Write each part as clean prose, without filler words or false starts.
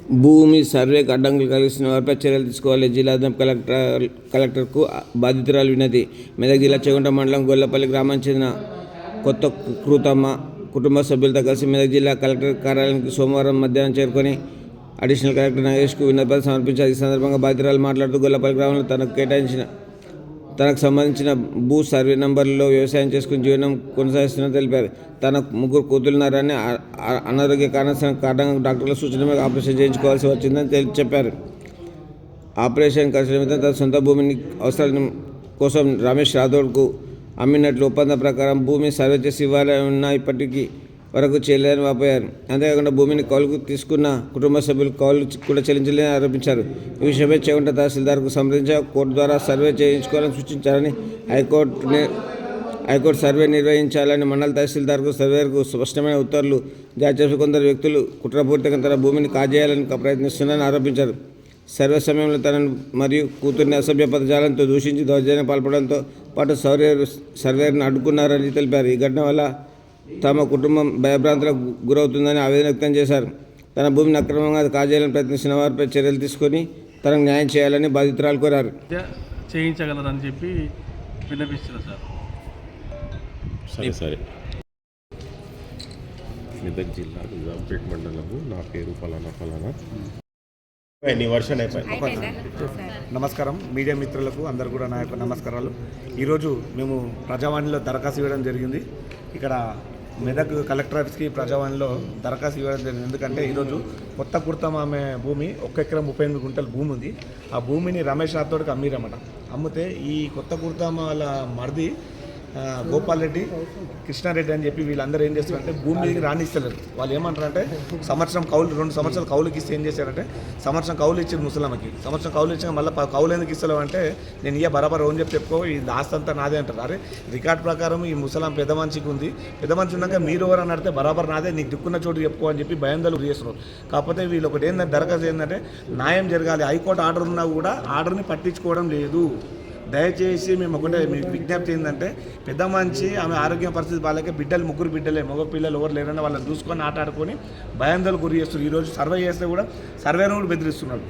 భూమి సర్వేకు అడ్డంకులు కలిగిస్తున్న వారిపై చర్యలు తీసుకోవాలి. జిల్లా అదనపు కలెక్టర్కు బాధితురాలు వినతి. మెదక్ జిల్లా చేగుంట మండలం గొల్లపల్లి గ్రామానికి చెందిన కొత్త కృతమ్మ కుటుంబ సభ్యులతో కలిసి మెదక్ జిల్లా కలెక్టర్ కార్యాలయానికి సోమవారం మధ్యాహ్నం చేరుకొని అడిషనల్ కలెక్టర్ నాగేష్కు విన్నపం సమర్పించారు. ఈ సందర్భంగా బాధితురాలు మాట్లాడుతూ గొల్లపల్లి గ్రామంలో తనకు సంబంధించిన భూ సర్వే నంబర్లలో వ్యవసాయం చేసుకుని జీవనం కొనసాగిస్తున్నట్టు తెలిపారు. తనకు 3 కూతురున్నారని అనారోగ్య కారణంగా డాక్టర్ల సూచన మేరకు ఆపరేషన్ చేయించుకోవాల్సి వచ్చిందని చెప్పారు. ఆపరేషన్ ఖర్చు నిమిత్తం తన సొంత భూమిని అవసరాల కోసం రమేష్ రాథోడ్కు అమ్మినట్లు ఒప్పందం ప్రకారం భూమిని సర్వే చేసి ఇవ్వాలన్నా ఇప్పటికీ వరకు చేయలేదని వాపోయారు. అంతేకాకుండా భూమిని కౌలుకు తీసుకున్న కుటుంబ సభ్యులు కౌలు కూడా చెల్లించలేదని ఆరోపించారు. ఈ విషయమై చేగుంట తహసీల్దార్కు సంప్రదించి కోర్టు ద్వారా సర్వే చేయించుకోవాలని సూచించారని హైకోర్టు సర్వే నిర్వహించాలని మండల తహసీల్దార్కు సర్వేకు స్పష్టమైన ఉత్తర్వులు జారీ చేసి కొందరు వ్యక్తులు కుట్రపూర్తిగా తన భూమిని కాజేయాలని ప్రయత్నిస్తున్నారని ఆరోపించారు. సర్వే సమయంలో తనను మరియు కూతుర్ని అసభ్య పదజాలంతో దూషించి దౌర్జన్యం పాల్పడంతో పాటు సర్వేను అడ్డుకున్నారని తెలిపారు. ఈ ఘటన వల్ల తమ కుటుంబం భయభ్రాంతులకు గురవుతుందని ఆవేదన వ్యక్తం చేశారు. తన భూమిని అక్రమంగా కాజేయాలని ప్రయత్నిస్తున్న వారిపై చర్యలు తీసుకొని తనకు న్యాయం చేయాలని బాధితురాలు కోరారు. చేయించగలరని చెప్పి విన్నపిస్తున్నారు సార్. సరే మెదక్ జిల్లా నిజాంపేట్ మండలము. నా పేరు ఫలానా నమస్కారం మీడియా మిత్రులకు అందరు కూడా నా యొక్క నమస్కారాలు. ఈరోజు మేము ప్రజావాణిలో దరఖాస్తు ఇవ్వడం జరిగింది. ఇక్కడ మెదక్ కలెక్టర్ ఆఫీస్కి ప్రజావాణిలో దరఖాస్తు ఇవ్వడం జరిగింది. ఎందుకంటే ఈరోజు కొత్త కుర్తమ్మ ఆమె భూమి 1 ఎకరం 38 గుంటల భూమి ఉంది. ఆ భూమిని రమేష్ రాథోడ్కి అమ్మిరన్నమాట. అమ్మితే ఈ కొత్త కుర్తమ్మ వాళ్ళ మరిది గోపాల్ రెడ్డి, కృష్ణారెడ్డి అని చెప్పి వీళ్ళందరూ ఏం చేస్తారంటే భూమికి రాణిస్తలేరు. వాళ్ళు ఏమంటారంటే సంవత్సరం కౌలు 2 సంవత్సరాలు కౌలుకి ఇస్తే ఏం చేశారంటే సంవత్సరం కౌలు ఇచ్చింది ముసలమ్మకి. సంవత్సరం కౌలు ఇచ్చాక మళ్ళీ కౌలు ఎందుకు ఇస్తలేవు అంటే నేను బరాబర్ ఓన్ చెప్పి చెప్పుకో ఈ ఆస్తి అంతా నాదే అంటారు. అరే రికార్డ్ ప్రకారం ఈ ముసలం పెద్ద మనిషికి ఉంది. పెద్ద మనిషి ఉన్నాక మీరు ఎవరని అడితే బరాబర్ నాదే, నీకు దిక్కున్న చోటు చెప్పుకో అని చెప్పి భయందలు చేస్తున్నారు. కాకపోతే వీళ్ళు ఒకటి ఏంటంటే దరఖాస్తు ఏంటంటే న్యాయం జరగాలి. హైకోర్టు ఆర్డర్ ఉన్నా కూడా ఆర్డర్ని పట్టించుకోవడం లేదు. దయచేసి మేము ఒకటే మీకు విజ్ఞప్తి ఏంటంటే పెద్ద మంచి ఆమె ఆరోగ్య పరిస్థితి వాళ్ళకే 3 బిడ్డలే మగ పిల్లలు ఎవరు లేరని వాళ్ళని చూసుకొని ఆడుకొని భయాందోళనకు గురి చేస్తున్నారు. ఈరోజు సర్వే చేస్తే కూడా సర్వేను కూడా బెదిరిస్తున్నారు.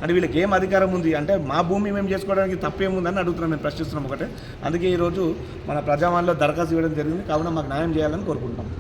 అంటే వీళ్ళకి ఏం అధికారం ఉంది అంటే మా భూమి మేము చేసుకోవడానికి తప్పేముందని అడుగుతున్నాం, మేము ప్రశ్నిస్తున్నాం ఒకటే. అందుకే ఈరోజు మన ప్రజావాణిలో దరఖాస్తు ఇవ్వడం జరిగింది. కావున మాకు న్యాయం చేయాలని కోరుకుంటున్నాం.